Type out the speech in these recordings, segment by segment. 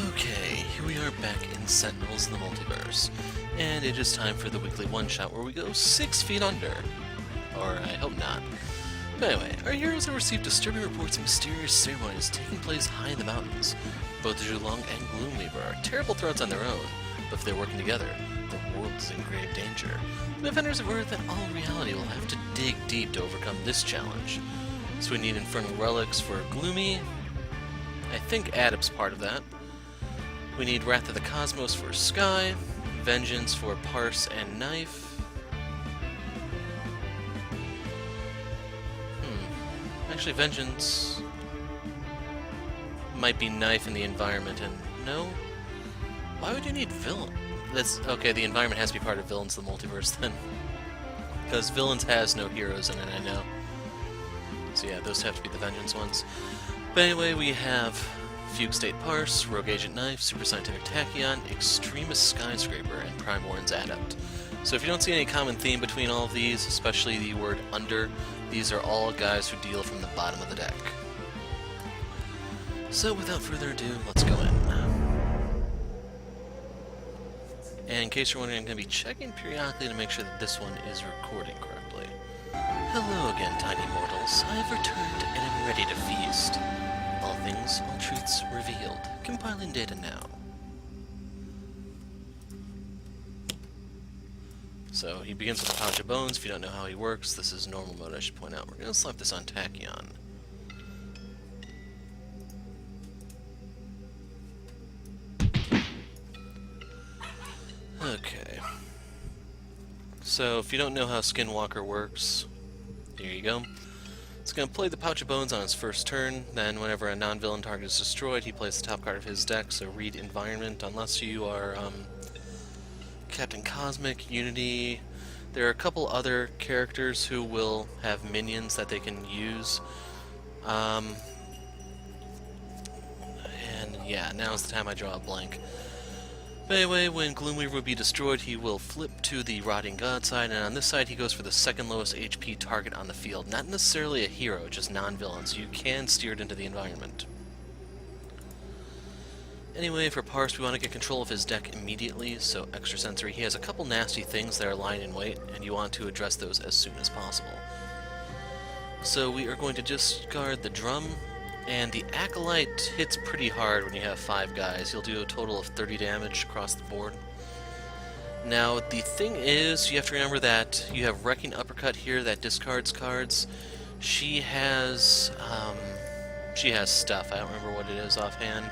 Okay, here we are back in Sentinels in the Multiverse, and it is time for the weekly one-shot where we go 6 feet under. Or, I hope not. But anyway, our heroes have received disturbing reports of mysterious ceremonies taking place high in the mountains. Both Zhulong and Gloomweaver are terrible threats on their own, but if they're working together, the world is in grave danger. The defenders have heard that all reality will have to dig deep to overcome this challenge. So we need infernal relics for Gloomy. I think Adept's part of that. We need Wrath of the Cosmos for Sky, Vengeance for Parse and Knife. Actually, Vengeance might be Knife in the environment, and no? Why would you need Villain? That's okay, the environment has to be part of Villains of the Multiverse then. Because Villains has no heroes in it, I know. So yeah, those have to be the Vengeance ones. But anyway, we have Fugue State Parse, Rogue Agent Knife, Super Scientific Tachyon, Extremist Skyscraper, and Prime Warren's Adept. So if you don't see any common theme between all of these, especially the word under, these are all guys who deal from the bottom of the deck. So without further ado, let's go in. And in case you're wondering, I'm going to be checking periodically to make sure that this one is recording correctly. Hello again, tiny mortals. I have returned and am ready to feast. All things, all truths revealed. Compiling data now. So he begins with a pouch of bones. If you don't know how he works, this is normal mode, I should point out. We're going to slap this on Tachyon. Okay. So if you don't know how Skinwalker works, here you go. It's going to play the Pouch of Bones on his first turn, then whenever a non-villain target is destroyed, he plays the top card of his deck, so read Environment, unless you are Captain Cosmic, Unity. There are a couple other characters who will have minions that they can use. And yeah, now's the time I draw a blank. But anyway, when Gloomweaver would be destroyed, he will flip to the Rotting God side, and on this side he goes for the second lowest HP target on the field. Not necessarily a hero, just non-villain, so you can steer it into the environment. Anyway, for Parse, we want to get control of his deck immediately, so extra sensory. He has a couple nasty things that are lying in wait, and you want to address those as soon as possible. So we are going to discard the Drum, and the Acolyte hits pretty hard when you have 5 guys. He'll do a total of 30 damage across the board. Now, the thing is, you have to remember that you have Wrecking Uppercut here that discards cards. She has stuff. I don't remember what it is offhand.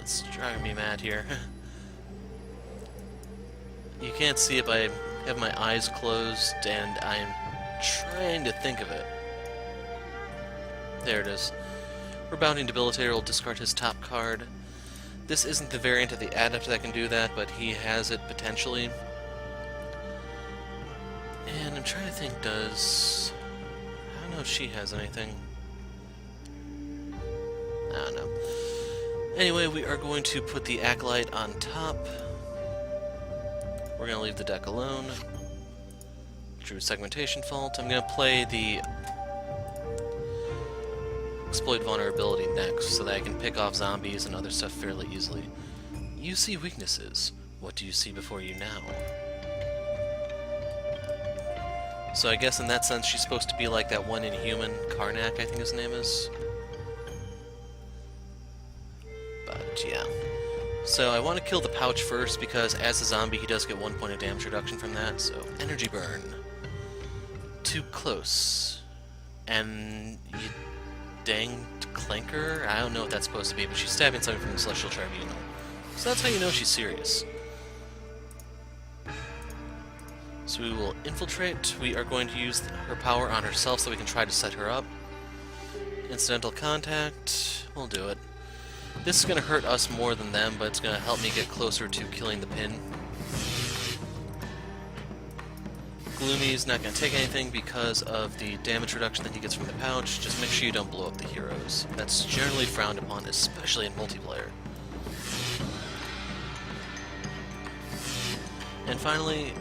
It's driving me mad here. You can't see it, but I have my eyes closed, and I'm trying to think of it. There it is. Rebounding Debilitator will discard his top card. This isn't the variant of the Adept that can do that, but he has it potentially. And I'm trying to think, I don't know if she has anything. I don't know. Anyway, we are going to put the Acolyte on top. We're going to leave the deck alone. True Segmentation Fault. I'm going to play the Exploit Vulnerability next, so that I can pick off zombies and other stuff fairly easily. You see weaknesses. What do you see before you now? So I guess in that sense she's supposed to be like that one Inhuman, Karnak, I think his name is. But yeah. So I want to kill the Pouch first, because as a zombie he does get 1 point of damage reduction from that, so Energy Burn. Too close. And you danged Clanker? I don't know what that's supposed to be, but she's stabbing something from the Celestial Tribunal. So that's how you know she's serious. So we will infiltrate. We are going to use her power on herself so we can try to set her up. Incidental Contact. We'll do it. This is going to hurt us more than them, but it's going to help me get closer to killing the pin. Gloomy's not going to take anything because of the damage reduction that he gets from the Pouch. Just make sure you don't blow up the heroes. That's generally frowned upon, especially in multiplayer. And finally,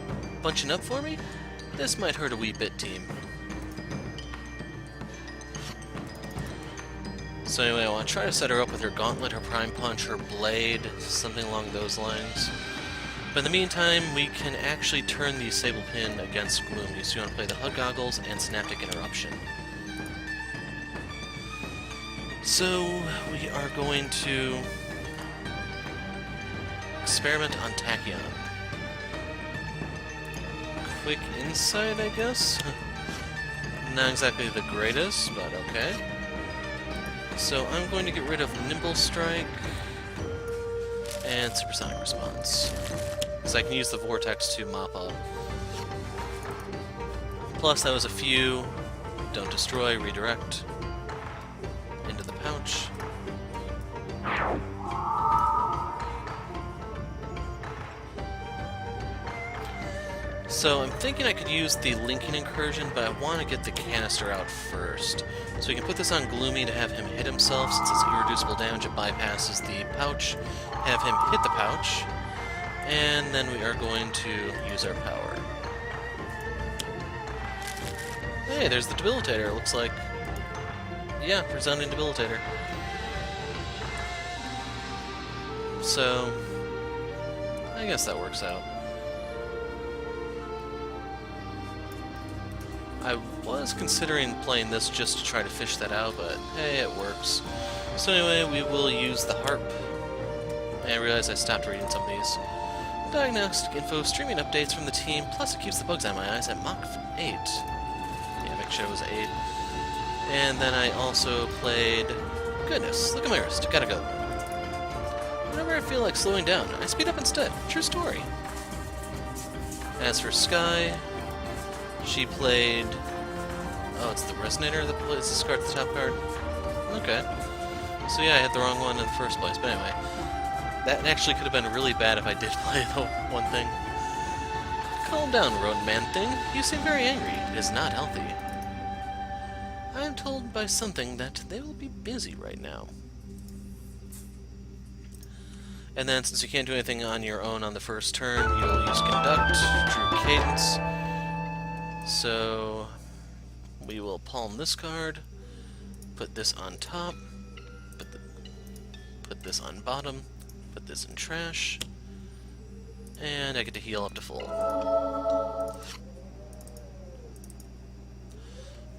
bunching up for me? This might hurt a wee bit, team. So anyway, I want to try to set her up with her Gauntlet, her Prime Punch, her Blade, something along those lines. But in the meantime, we can actually turn the Sable Pin against Gloomy, so you want to play the HUD Goggles and Synaptic Interruption. So, we are going to experiment on Tachyon. Quick Insight, I guess? Not exactly the greatest, but okay. So I'm going to get rid of Nimble Strike and Supersonic Response, because I can use the Vortex to mop up. Plus, that was a few. Don't destroy, redirect. Into the pouch. So I'm thinking I could use the Linking Incursion, but I want to get the canister out first. So we can put this on Gloomy to have him hit himself. Since it's irreducible damage, it bypasses the pouch. Have him hit the pouch. And then we are going to use our power. Hey, there's the Debilitator. It looks like... yeah, Resounding Debilitator. So... I guess that works out. I was considering playing this just to try to fish that out, but hey, it works. So anyway, we will use the Harp. I realize I stopped reading some of these. Diagnostic info, streaming updates from the team, plus it keeps the bugs out of my eyes at Mach 8. Yeah, make sure it was 8. And then I also played... goodness, look at my wrist, gotta go. Whenever I feel like slowing down, I speed up instead. True story. As for Sky... she played... oh, it's the Resonator that plays this card at the top card? Okay. So yeah, I had the wrong one in the first place, but anyway. That actually could have been really bad if I did play the one thing. Calm down, Rodent Man thing. You seem very angry. It is not healthy. I am told by something that they will be busy right now. And then, since you can't do anything on your own on the first turn, you'll use Conduct, True Cadence. So, we will palm this card, put this on top, put this on bottom, put this in trash, and I get to heal up to full.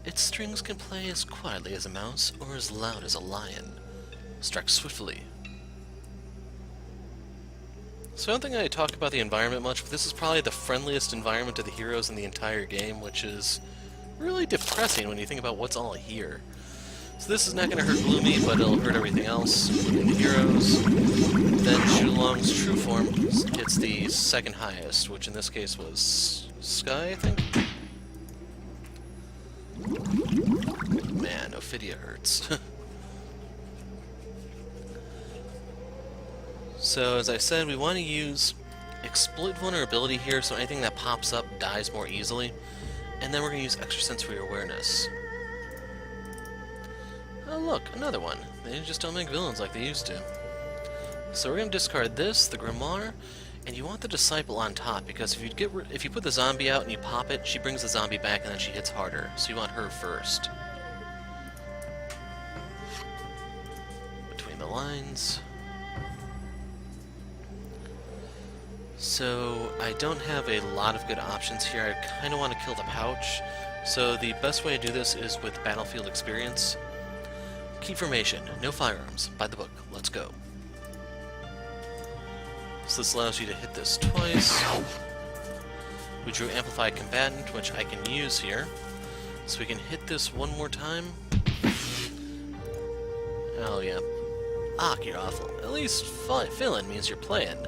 Its strings can play as quietly as a mouse or as loud as a lion. Strike swiftly. So I don't think I talk about the environment much, but this is probably the friendliest environment to the heroes in the entire game, which is really depressing when you think about what's all here. So this is not going to hurt Gloomy, but it'll hurt everything else, including the heroes. Then Shulong's true form gets the second highest, which in this case was Sky, I think? Man, Ophidia hurts. So, as I said, we want to use Exploit Vulnerability here, so anything that pops up dies more easily. And then we're going to use Extrasensory Awareness. Oh look, another one. They just don't make villains like they used to. So we're going to discard this, the Grimoire, and you want the Disciple on top, because if you put the zombie out and you pop it, she brings the zombie back and then she hits harder. So you want her first. Between the lines... So, I don't have a lot of good options here. I kind of want to kill the pouch. So the best way to do this is with Battlefield Experience. Key formation, no firearms. By the book, let's go. So this allows you to hit this twice. We drew Amplified Combatant, which I can use here. So we can hit this one more time. Oh yeah. Ah, you're awful. At least fill-in means you're playing.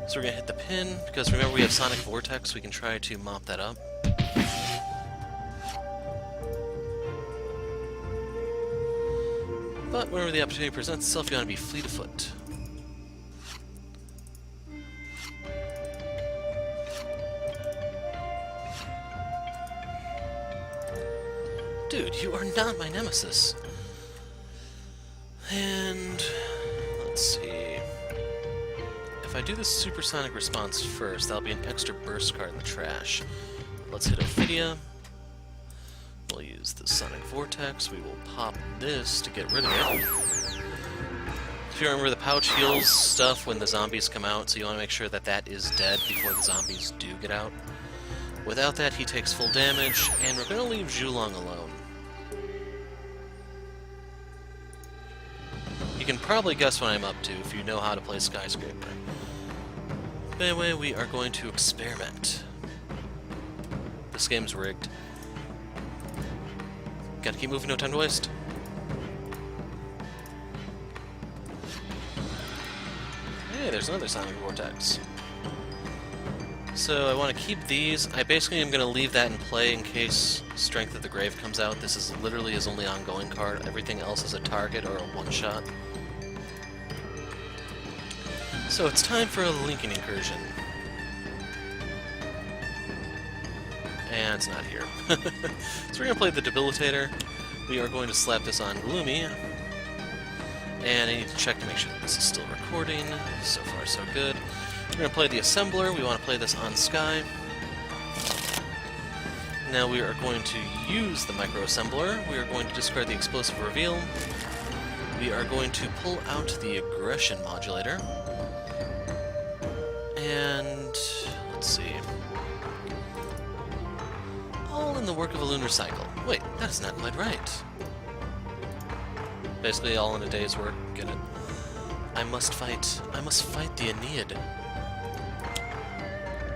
So we're going to hit the pin, because remember we have Sonic Vortex, we can try to mop that up. But whenever the opportunity presents itself, you want to be fleet of foot. Dude, you are not my nemesis. And... let's see... if I do the Supersonic Response first, that'll be an extra burst card in the trash. Let's hit Ophidia. We'll use the Sonic Vortex. We will pop this to get rid of it. If you remember, the pouch heals stuff when the zombies come out, so you want to make sure that that is dead before the zombies do get out. Without that, he takes full damage, and we're going to leave Zhulong alone. You can probably guess what I'm up to if you know how to play Skyscraper. But anyway, we are going to experiment. This game's rigged. Gotta keep moving, no time to waste. Hey, there's another Sonic Vortex. So I want to keep these. I basically am going to leave that in play in case Strength of the Grave comes out. This is literally his only ongoing card. Everything else is a target or a one-shot. So it's time for a Lincoln Incursion. And it's not here. So we're going to play the Debilitator. We are going to slap this on Gloomy. And I need to check to make sure that this is still recording. So far, so good. We're going to play the Assembler. We want to play this on Sky. Now we are going to use the Micro Assembler. We are going to discard the Explosive Reveal. We are going to pull out the Aggression Modulator. And let's see. All in the work of a lunar cycle. Wait, that is not quite right. Basically all in a day's work, get it? I must fight the Aeneid.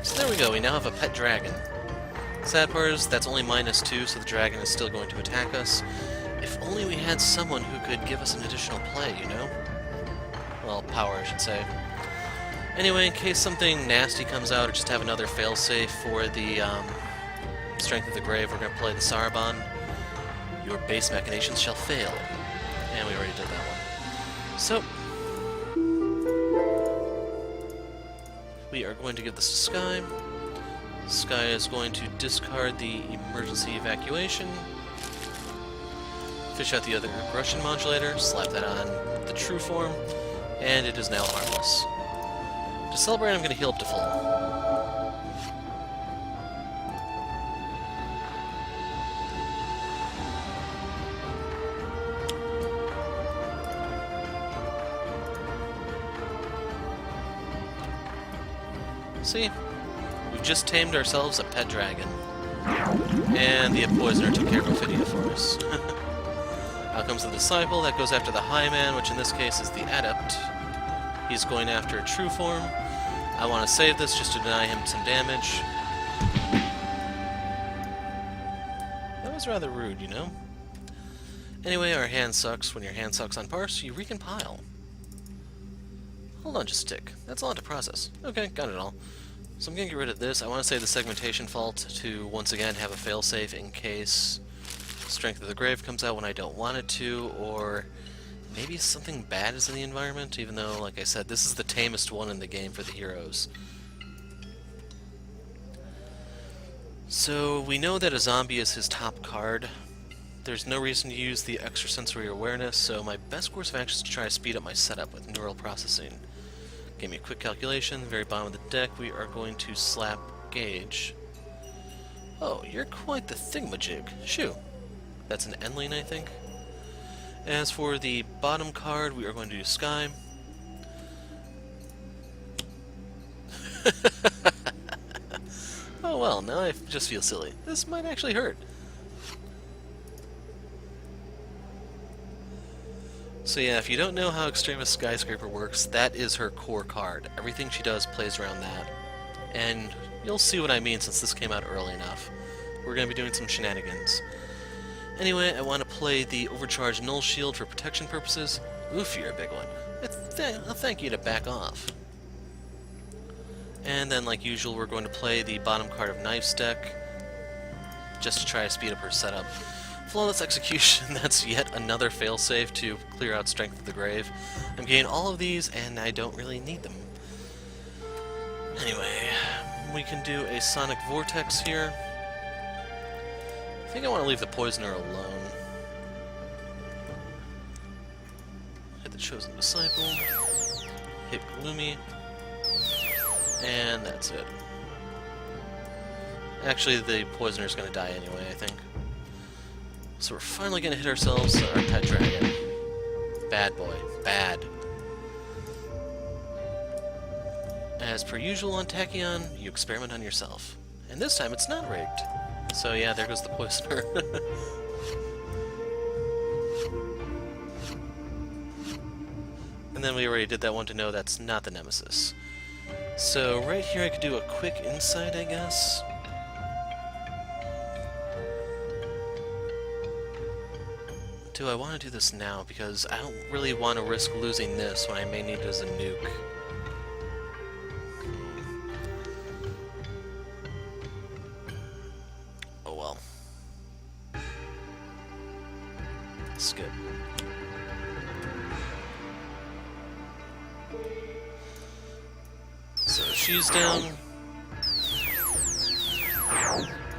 So there we go, we now have a pet dragon. Sad part is, that's only -2, so the dragon is still going to attack us. If only we had someone who could give us an additional play, you know? Well, power, I should say. Anyway, in case something nasty comes out, or just have another failsafe for the Strength of the Grave, we're going to play the Sarabon. Your base machinations shall fail. And we already did that one. So, we are going to give this to Sky. Sky is going to discard the Emergency Evacuation. Fish out the other Aggression Modulator, slap that on the True Form, and it is now harmless. To celebrate, I'm going to heal up to full. See? We've just tamed ourselves a pet dragon. And the Poisoner took care of Ophidia for us. Out comes the Disciple, that goes after the High Man, which in this case is the Adept. He's going after a True Form. I want to save this just to deny him some damage. That was rather rude, you know? Anyway, our hand sucks. When your hand sucks on Parse, you recompile. Hold on just a tick. That's a lot to process. Okay, got it all. So I'm going to get rid of this. I want to save the Segmentation Fault to, once again, have a failsafe in case Strength of the Grave comes out when I don't want it to, or maybe something bad is in the environment, even though, like I said, this is the tamest one in the game for the heroes. So we know that a zombie is his top card. There's no reason to use the extrasensory awareness, so my best course of action is to try to speed up my setup with neural processing. Give me a quick calculation. Very bottom of the deck, we are going to slap Gauge. Oh, you're quite the thingamajig. Shoo. That's an Endling, I think. As for the bottom card, we are going to do Sky. Oh well, now I just feel silly. This might actually hurt. So yeah, if you don't know how Extremis Skyscraper works, that is her core card. Everything she does plays around that. And you'll see what I mean since this came out early enough. We're going to be doing some shenanigans. Anyway, I want to play the Overcharged Null Shield for protection purposes. Oof, you're a big one. I'll thank you to back off. And then, like usual, we're going to play the bottom card of Knife's deck, just to try to speed up her setup. Flawless Execution, that's yet another failsafe to clear out Strength of the Grave. I'm getting all of these, and I don't really need them. Anyway, we can do a Sonic Vortex here. I think I want to leave the Poisoner alone. Hit the Chosen Disciple. Hit Gloomy. And that's it. Actually, the Poisoner's going to die anyway, I think. So we're finally gonna hit ourselves our pet dragon. Bad boy. Bad. As per usual on Tachyon, you experiment on yourself. And this time it's not rigged. So yeah, there goes the poisoner. And then we already did that one to know that's not the Nemesis. So right here I could do a quick insight, I guess. Do I want to do this now? Because I don't really want to risk losing this when I may need it as a nuke. Oh well. Skip. So she's down.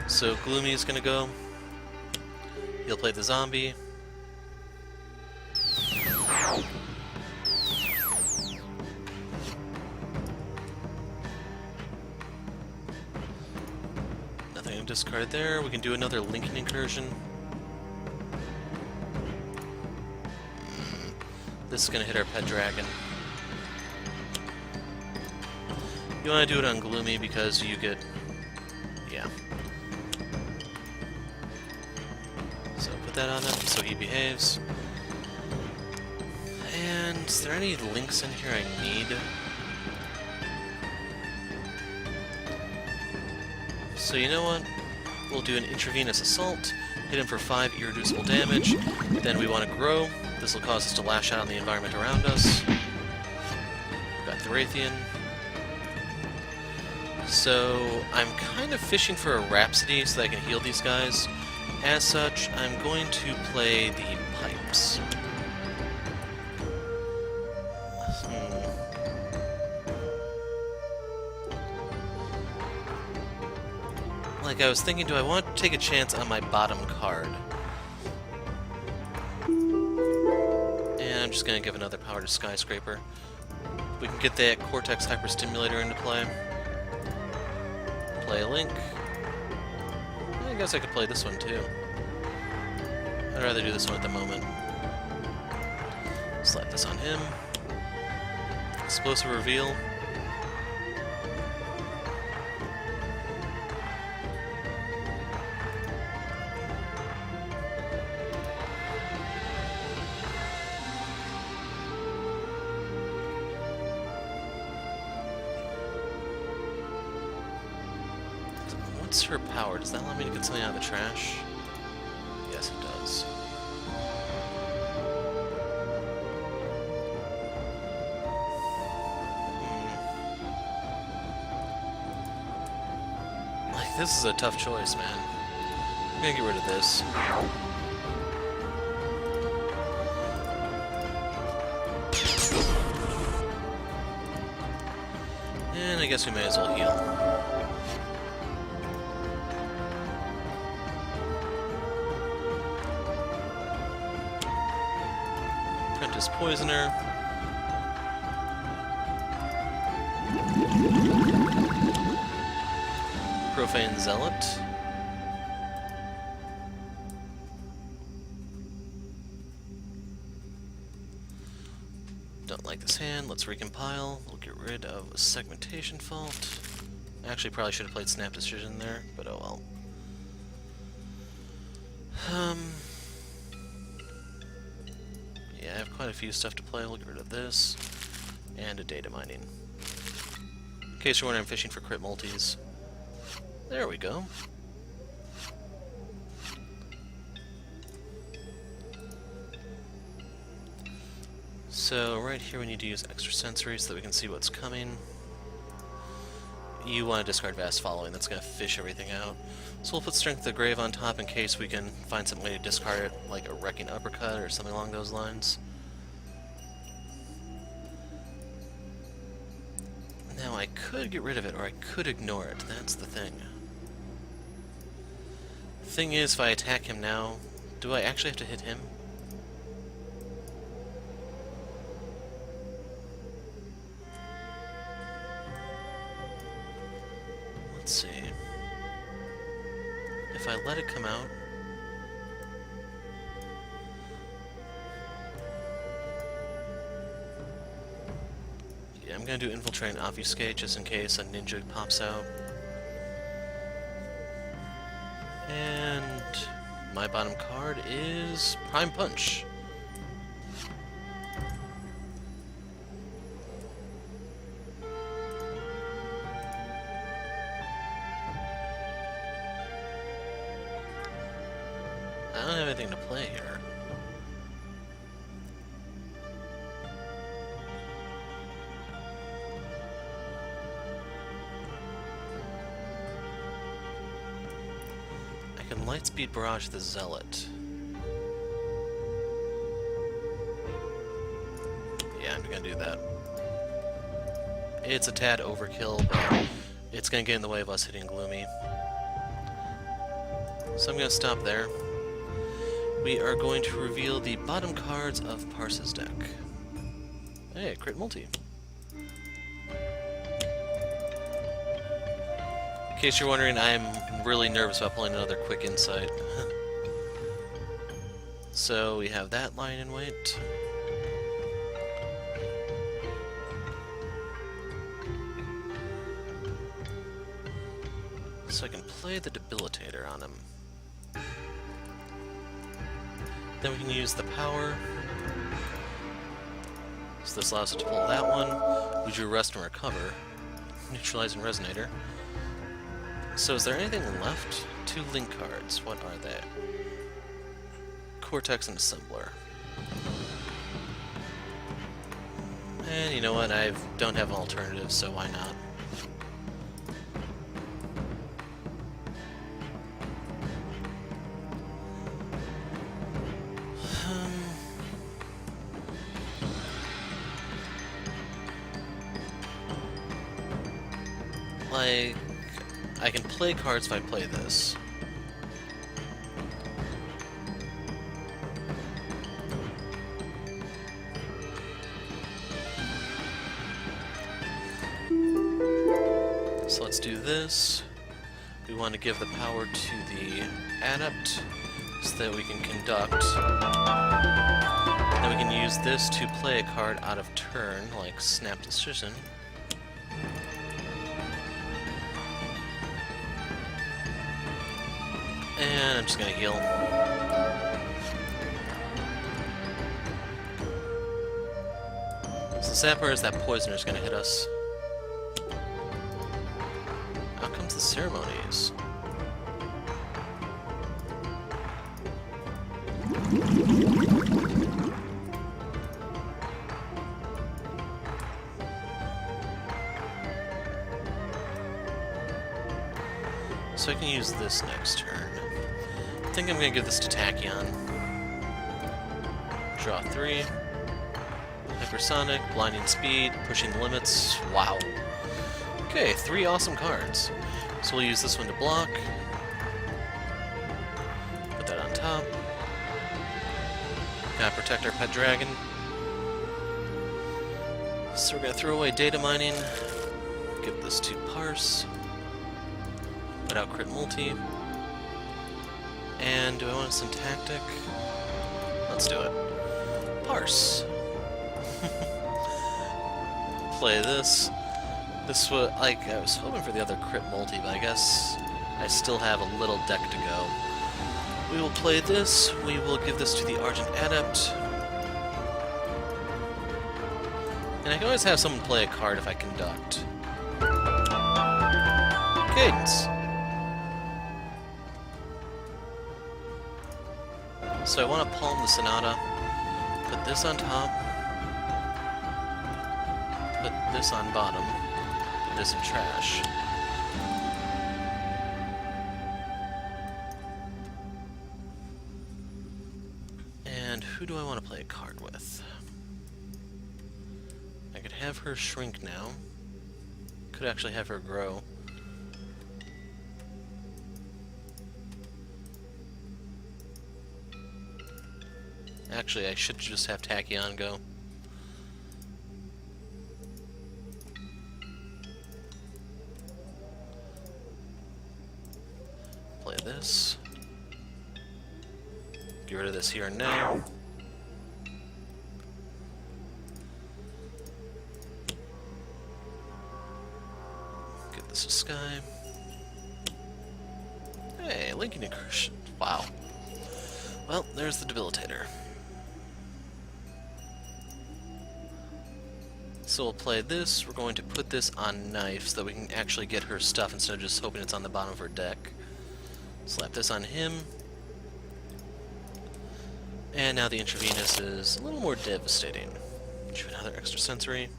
So Gloomy is gonna go. He'll play the zombie. Nothing to discard there. We can do another Lincoln incursion. This is gonna hit our pet dragon. You want to do it on Gloomy because you get... yeah. So put that on him so he behaves. And is there any links in here I need? So you know what? We'll do an intravenous assault, hit him for 5 irreducible damage, then we want to grow. This will cause us to lash out on the environment around us. We've got the Raytheon. So I'm kind of fishing for a Rhapsody so that I can heal these guys. As such, I'm going to play the pipes. Like I was thinking, do I want to take a chance on my bottom card? And I'm just going to give another power to Skyscraper. We can get that Cortex Hyperstimulator into play. Play a Link. I guess I could play this one too. I'd rather do this one at the moment. Slap this on him. Explosive Reveal. What's her power? Does that allow me to get something out of the trash? Yes, it does. Like, this is a tough choice, man. I'm gonna get rid of this. And I guess we may as well heal. Apprentice Poisoner. Profane Zealot. Don't like this hand. Let's recompile. We'll get rid of a Segmentation Fault. Actually, probably should have played Snap Decision there, but oh well. Yeah, I have quite a few stuff to play. We'll get rid of this. And a Data Mining. In case you're wondering, I'm fishing for Crit Multis. There we go. So right here we need to use Extrasensory so that we can see what's coming. You want to discard Vast Following, that's going to fish everything out. So we'll put Strength of the Grave on top in case we can find some way to discard it, like a Wrecking Uppercut or something along those lines. Now I could get rid of it, or I could ignore it, that's the thing. Thing is, if I attack him now, do I actually have to hit him? Let's see. If I let it come out... Yeah, I'm gonna do Infiltrate and Obfuscate just in case a ninja pops out. And my bottom card is Prime Punch. I don't have anything to play here. I can Lightspeed Barrage the Zealot. Yeah, I'm gonna do that. It's a tad overkill, but it's gonna get in the way of us hitting Gloomy. So I'm gonna stop there. We are going to reveal the bottom cards of Parse's deck. Hey, Crit Multi. In case you're wondering, I'm really nervous about pulling another Quick Insight. So we have that lying in wait. So I can play the Debilitator on him. Then we can use the power. So this allows us to pull that one. We drew Rest and Recover. Neutralize and Resonator. So is there anything left? 2 link cards. What are they? Cortex and Assembler. And you know what? I don't have an alternative, so why not? Like, I can play cards if I play this. So let's do this. We want to give the power to the Adept so that we can conduct. Then we can use this to play a card out of turn, like Snap Decision. And I'm just gonna heal. So the sad part is that Poisoner's gonna hit us. Out comes the Ceremonies. So I can use this next turn. I think I'm gonna give this to Tachyon. Draw 3. Hypersonic, Blinding Speed, Pushing the Limits. Wow. Okay, 3 awesome cards. So we'll use this one to block. Put that on top. Gotta protect our pet dragon. So we're gonna throw away Data Mining. Give this to Parse. Put out Crit Multi. And do I want a Syntactic? Let's do it. Parse. Play this. This was, like, I was hoping for the other Crit Multi, but I guess I still have a little deck to go. We will play this. We will give this to the Argent Adept. And I can always have someone play a card if I conduct. Cadence. So I want to palm the Sonata, put this on top, put this on bottom, put this in trash. And who do I want to play a card with? I could have her shrink now. Could actually have her grow. Actually, I should just have Tachyon go. Play this. Get rid of this here and now. this to Sky. Hey, linking incursion. Wow. Well, there's the debilitator. So we'll play this. We're going to put this on knife so that we can actually get her stuff instead of just hoping it's on the bottom of her deck. Slap this on him. And now the intravenous is a little more devastating. Shoot another extra sensory.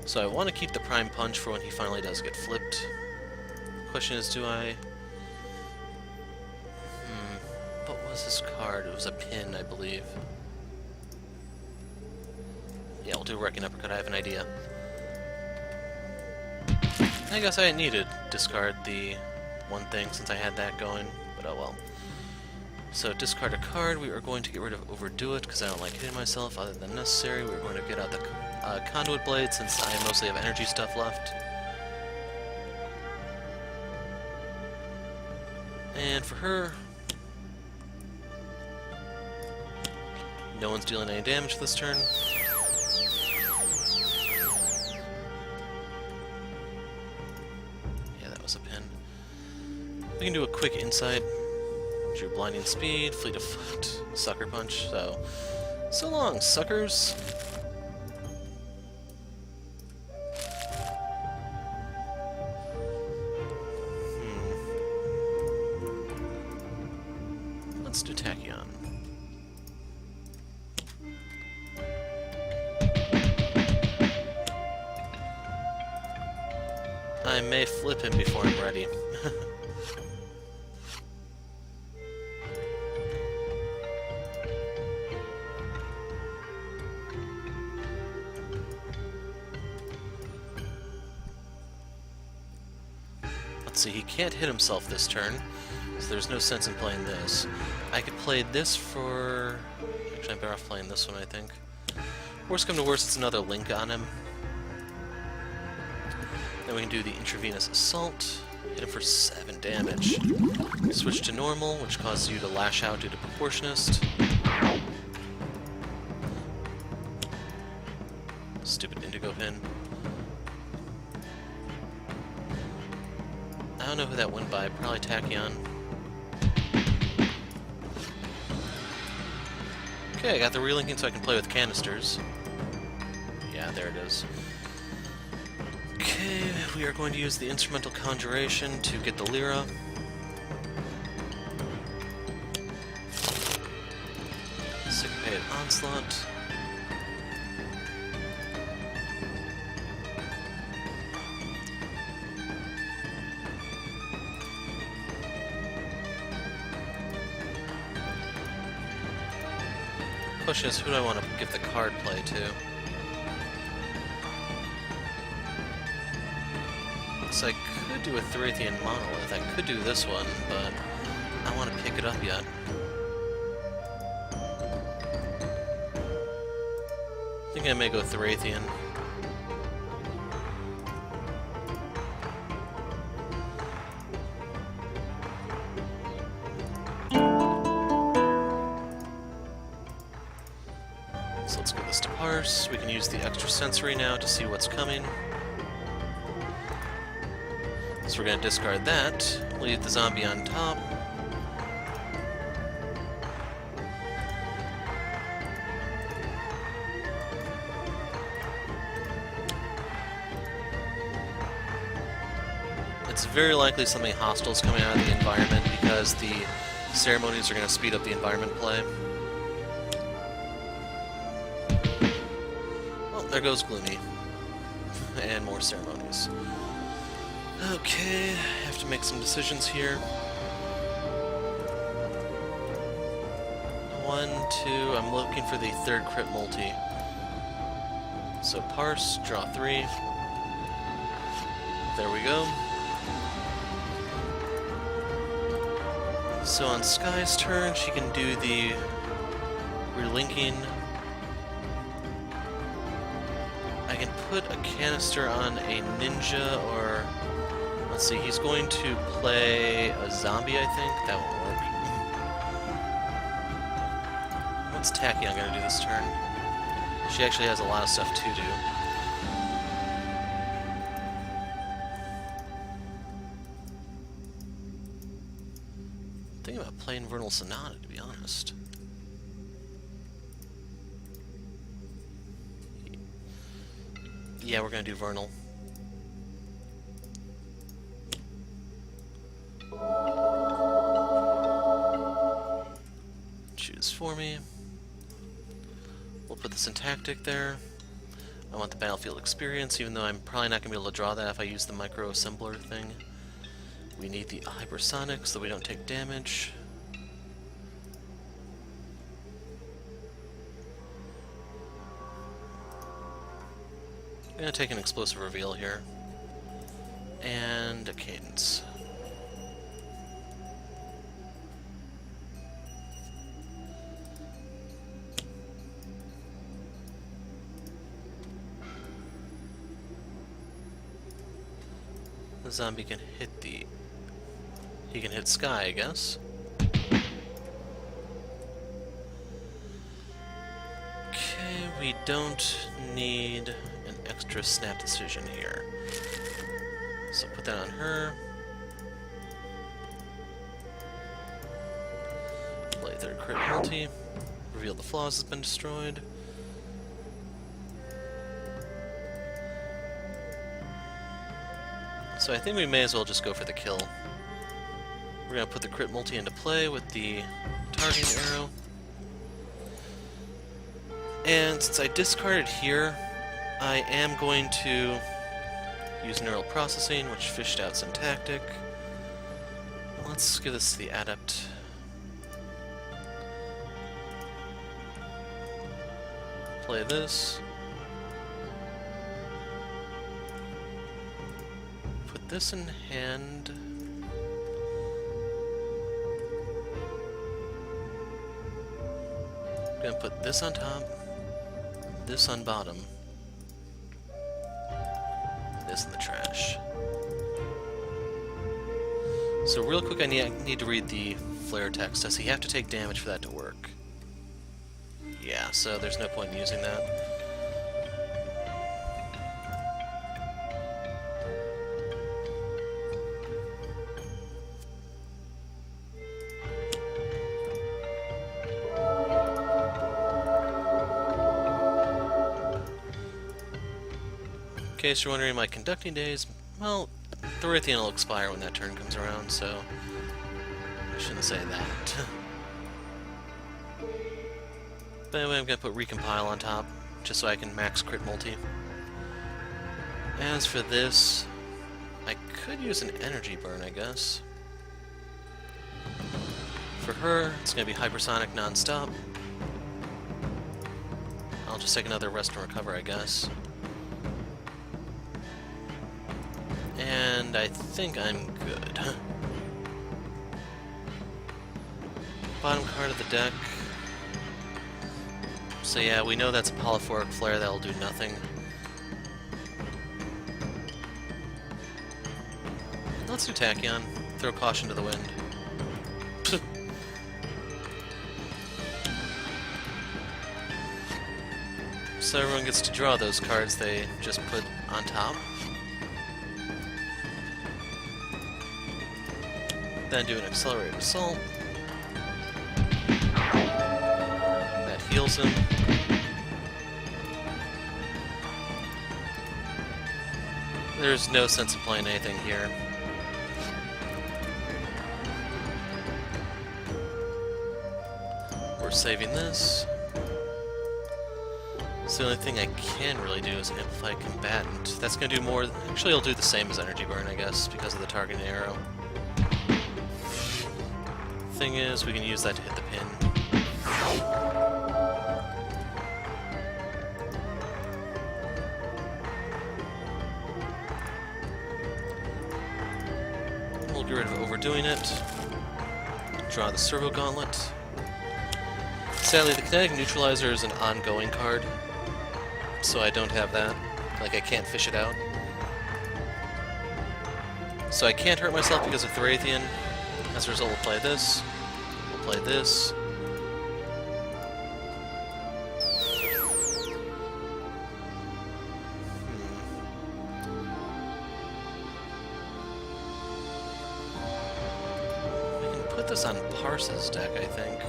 So I want to keep the prime punch for when he finally does get flipped. Question is, do I... What was this card? It was a pin, I believe. Yeah, we'll do Wrecking Uppercut, I have an idea. I guess I didn't need to discard the one thing since I had that going, but oh well. So discard a card, we are going to get rid of Overdo It because I don't like hitting myself other than necessary. We're going to get out the Conduit Blade since I mostly have energy stuff left. And for her, no one's dealing any damage this turn. Yeah, that was a pin. We can do a quick insight. Drew Blinding Speed, Fleet of Foot, Sucker Punch, so long, suckers! Let's do Tachyon. I may flip him before I'm ready. Let's see, he can't hit himself this turn, so there's no sense in playing this. I could play this for... Actually, I'm better off playing this one, I think. Worst come to worst, it's another link on him. Then we can do the Intravenous Assault, hit him for 7 damage. Switch to Normal, which causes you to lash out due to Proportionist. Stupid Indigo Pin. I don't know who that went by, probably Tachyon. Okay, I got the relinking so I can play with canisters. Yeah, there it is. Okay, we are going to use the Instrumental Conjuration to get the Lyra. Syncopated Onslaught. Question is, who do I want to give the card play to? So I could do a Theriathian Monolith. I could do this one, but I don't want to pick it up yet. I think I may go Theriathian. So let's give this to Parse. We can use the extra sensory now to see what's coming. So we're going to discard that, leave the zombie on top. It's very likely something hostile is coming out of the environment because the ceremonies are going to speed up the environment play. Well, there goes Gloomy. And more ceremonies. Okay, I have to make some decisions here. 1, 2, I'm looking for the third crit multi. So Parse, draw 3. There we go. So on Sky's turn, she can do the relinking. I can put a canister on a ninja or... Let's see, he's going to play a zombie, I think. That won't work. What's Tachyon going to do this turn? She actually has a lot of stuff to do. play Infernal Sonata, to be honest. Yeah, we're gonna do Vernal. Choose for me. We'll put this in Tactic there. I want the battlefield experience, even though I'm probably not going to be able to draw that if I use the micro assembler thing. We need the hypersonic so that we don't take damage. I'm going to take an explosive reveal here. And a cadence. The zombie can hit the... He can hit Sky, I guess. Okay, we don't need an extra snap decision here. So put that on her. Play third crit multi. Reveal the flaws has been destroyed. So I think we may as well just go for the kill. We're going to put the crit multi into play with the targeting arrow. And since I discarded here, I am going to use neural processing, which fished out syntactic. Let's give this to the adept. Play this. Put this in hand. I'm gonna put this on top, this on bottom, this in the trash. So real quick, I need to read the flare text. Does he have to take damage for that to work? Yeah, so there's no point in using that. In case you're wondering, my conducting days, well, the Raytheon will expire when that turn comes around, so I shouldn't say that. But anyway, I'm going to put Recompile on top, just so I can max crit multi. As for this, I could use an energy burn, I guess. For her, it's going to be hypersonic non-stop. I'll just take another rest and recover, I guess. And I think I'm good. Bottom card of the deck. So yeah, we know that's a polyphoric flare that'll do nothing. Let's do Tachyon. Throw caution to the wind. So everyone gets to draw those cards they just put on top. Then do an accelerated assault. That heals him. There's no sense of playing anything here. We're saving this. So the only thing I can really do is Amplify Combatant. That's going to do more... Actually, it'll do the same as Energy Burn, I guess, because of the targeting arrow. Thing is, we can use that to hit the pin. We'll get rid of overdoing it. Draw the Servo Gauntlet. Sadly, the Kinetic Neutralizer is an ongoing card, so I don't have that. Like, I can't fish it out. So I can't hurt myself because of the Raytheon. As a result, we'll play this. We'll play this. We can put this on Parse's deck, I think.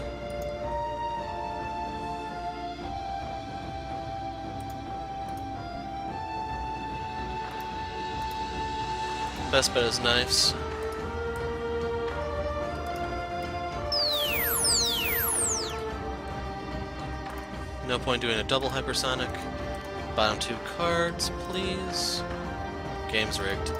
Best bet is knives. No point doing a double hypersonic. Bottom 2 cards, please. Game's rigged.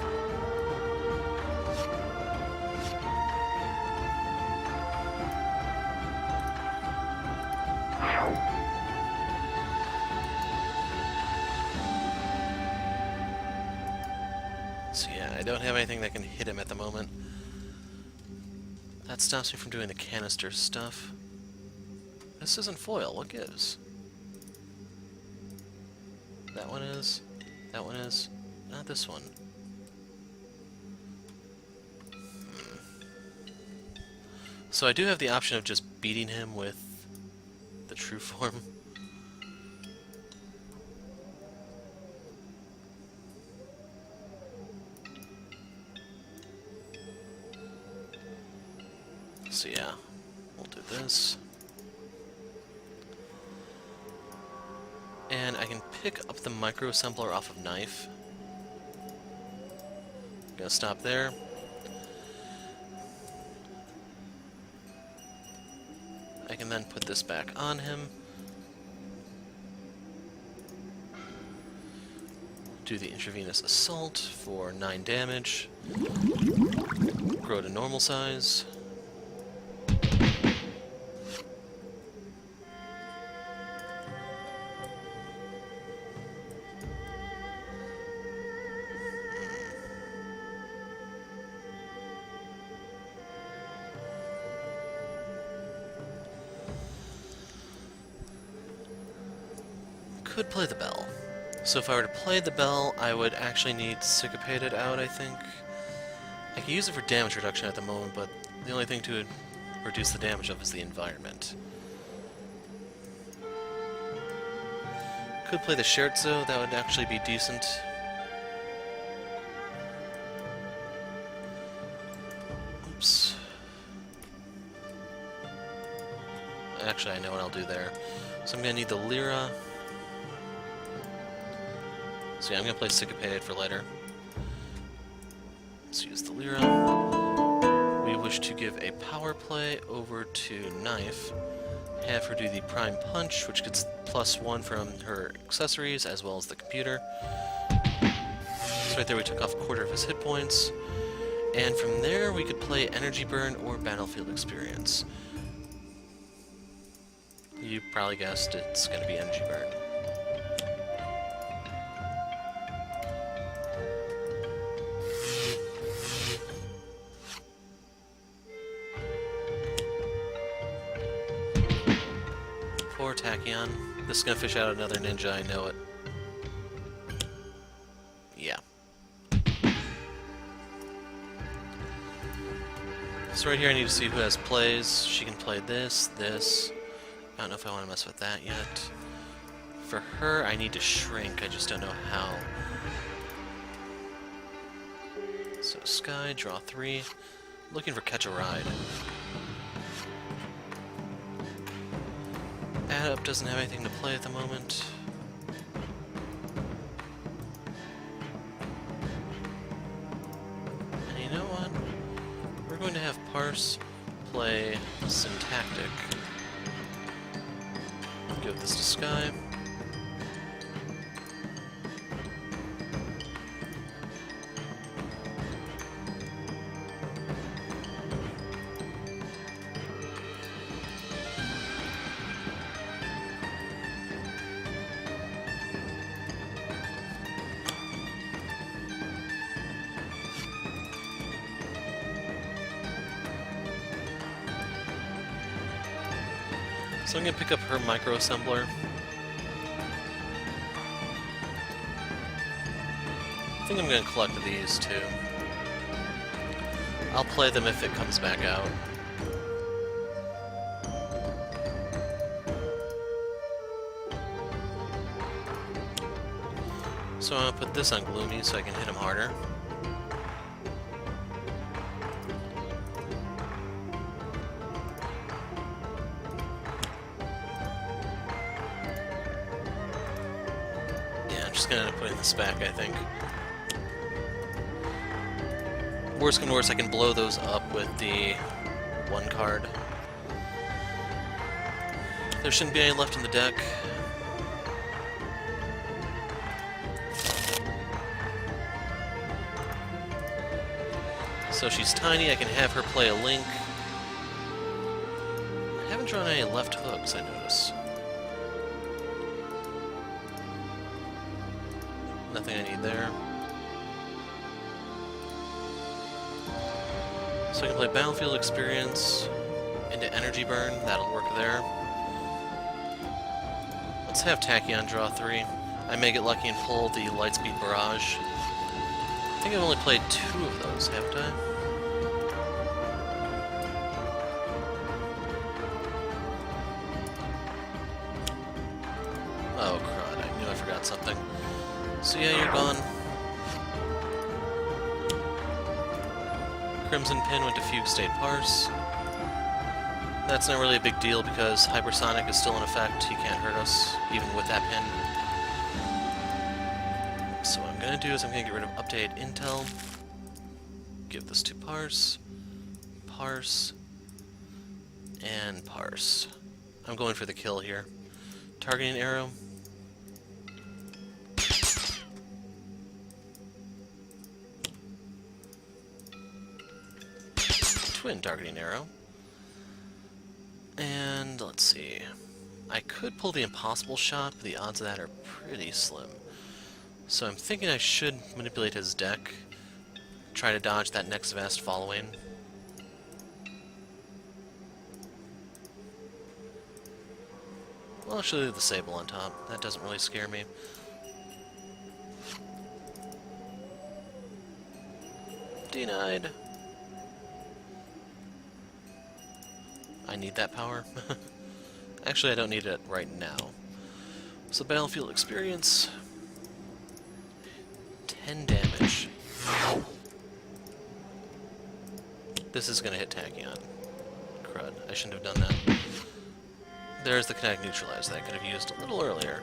So yeah, I don't have anything that can hit him at the moment. That stops me from doing the canister stuff. This isn't foil, what gives? That one is. That one is. Not this one. So I do have the option of just beating him with the true form. So yeah, we'll do this. And I can pick up the micro assembler off of knife. Gonna stop there. I can then put this back on him. Do the intravenous assault for 9 damage. Grow to normal size. Could play the bell. So if I were to play the bell, I would actually need Syncopated out, I think. I can use it for damage reduction at the moment, but the only thing to reduce the damage of is the environment. Could play the Scherzo, that would actually be decent. Oops. Actually, I know what I'll do there. So I'm gonna need the Lyra. So yeah, I'm gonna play Syncopated for later. Let's use the Lyra. We wish to give a power play over to Knife. Have her do the Prime Punch, which gets +1 from her accessories, as well as the computer. So right there we took off a quarter of his hit points. And from there we could play Energy Burn or Battlefield Experience. You probably guessed it's gonna be Energy Burn. Poor Tachyon. This is gonna fish out another ninja, I know it. Yeah. So right here I need to see who has plays. She can play this, this. I don't know if I want to mess with that yet. For her, I need to shrink, I just don't know how. So Sky, draw 3. Looking for Catch a Ride. Add Up doesn't have anything to play at the moment. And you know what? We're going to have Parse play Syntactic. Give this to Sky. So I'm going to pick up her micro-assembler. I think I'm going to collect these too. I'll play them if it comes back out. So I'm going to put this on Gloomy so I can hit him harder. just gonna end up putting this back, I think. Worst can worst, I can blow those up with the one card. There shouldn't be any left in the deck. So she's tiny, I can have her play a Link. I haven't drawn any left hooks, I notice. Nothing I need there. So I can play Battlefield Experience into Energy Burn, that'll work there. Let's have Tachyon draw 3. I may get lucky and pull the Lightspeed Barrage. I think I've only played 2 of those, haven't I? Oh, crud, I knew I forgot something. So yeah, you're gone. Crimson Pin went to Fugue State Parse. That's not really a big deal because Hypersonic is still in effect. He can't hurt us, even with that pin. So what I'm going to do is I'm going to get rid of updated intel. Give this to Parse, Parse, and Parse. I'm going for the kill here. Targeting arrow. Twin targeting arrow. And let's see. I could pull the impossible shot, but the odds of that are pretty slim. So I'm thinking I should manipulate his deck. Try to dodge that next vast following. Well, I'll actually leave the Sable on top. That doesn't really scare me. Denied. I need that power. Actually, I don't need it right now. So Battlefield Experience. 10 damage. This is going to hit Tachyon. Crud. I shouldn't have done that. There's the kinetic neutralize that I could have used a little earlier.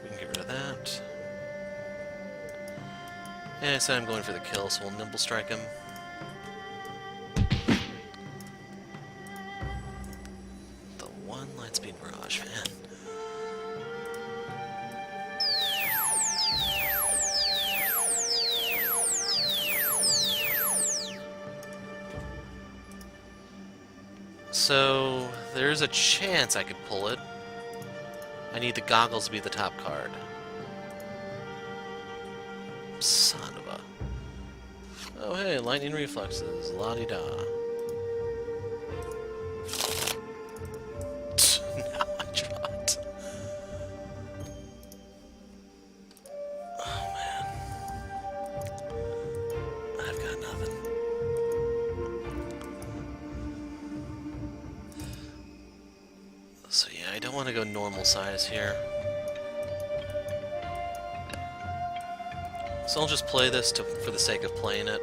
We can get rid of that. And I said I'm going for the kill, so we'll Nimble Strike him. The one Lightspeed Barrage, man. So, there's a chance I could pull it. I need the goggles to be the top card. Son of a... Oh hey, lightning reflexes, la-di-da. Now I draw it. Oh man. I've got nothing. So yeah, I don't want to go normal size here. So I'll just play this for the sake of playing it.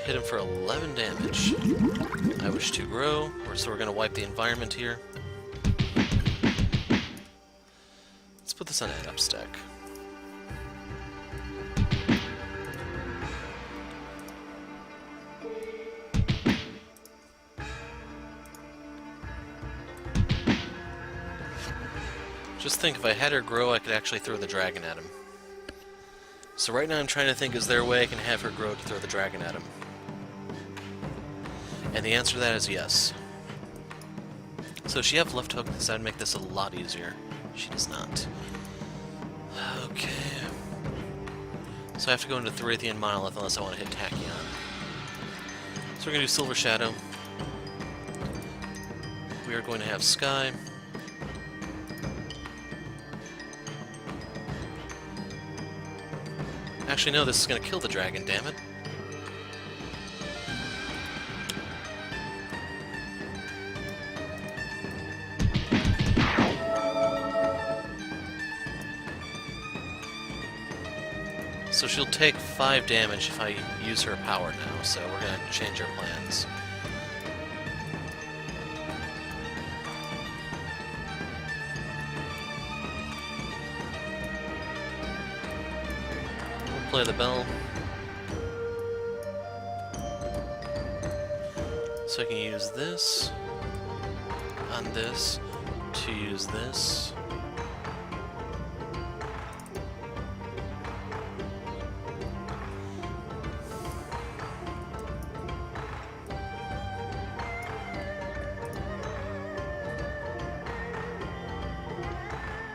Hit him for 11 damage. I wish to grow, so we're going to wipe the environment here. Let's put this on an up stack. Just think, if I had her grow, I could actually throw the dragon at him. So right now I'm trying to think, is there a way I can have her grow to throw the dragon at him? And the answer to that is yes. So she have left hook, so that'd make this a lot easier. She does not. Okay. So I have to go into Thorathian Monolith unless I want to hit Tachyon. So we're going to do Silver Shadow. We are going to have Sky. Actually, no, this is going to kill the dragon, damn it. So she'll take 5 damage if I use her power now, so we're gonna change our plans. We'll play the bell. So I can use this on this to use this.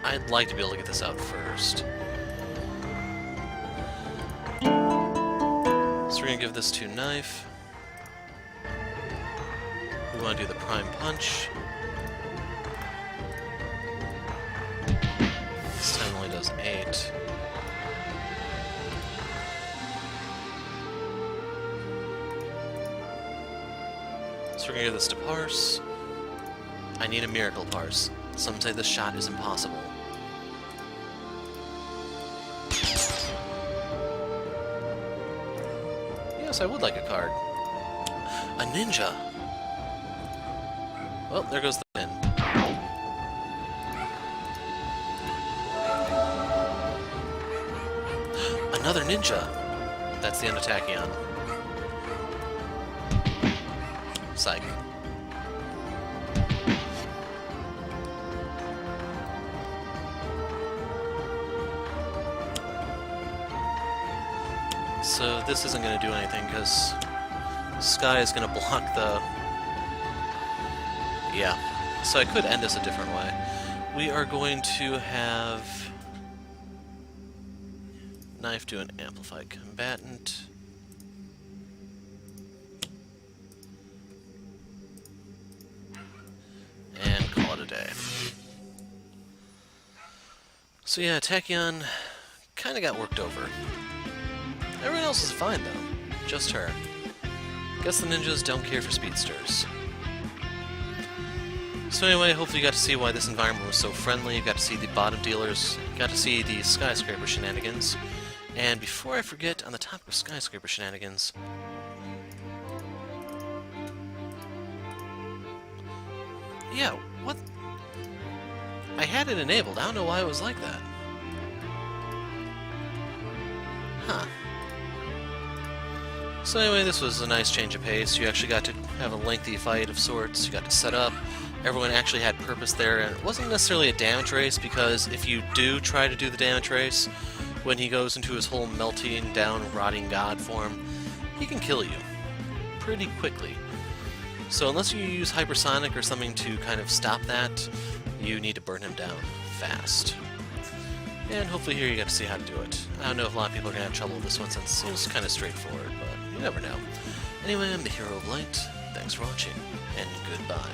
I'd like to be able to get this out first. So we're gonna give this to knife. We want to do the prime punch. This time only does 8. So we're gonna give this to Parse. I need a miracle Parse. Some say this shot is impossible. Yes, I would like a card. A ninja! Well, there goes the pin. Another ninja! That's the end of Tachyon. Psych. So this isn't going to do anything because Sky is going to block the... Yeah. So I could end this a different way. We are going to have Knife do an Amplified Combatant. And call it a day. So yeah, Tachyon kind of got worked over. Everyone else is fine, though. Just her. Guess the ninjas don't care for speedsters. So anyway, hopefully you got to see why this environment was so friendly. You got to see the bottom dealers. You got to see the skyscraper shenanigans. And before I forget, on the topic of skyscraper shenanigans... Yeah, what? I had it enabled. I don't know why it was like that. Huh. So anyway, this was a nice change of pace. You actually got to have a lengthy fight of sorts. You got to set up. Everyone actually had purpose there, and it wasn't necessarily a damage race, because if you do try to do the damage race, when he goes into his whole melting down, rotting god form, he can kill you pretty quickly. So unless you use hypersonic or something to kind of stop that, you need to burn him down fast. And hopefully here you get to see how to do it. I don't know if a lot of people are going to have trouble with this one since it seems kind of straightforward, but you never know. Anyway, I'm the Hero of Light. Thanks for watching, and goodbye.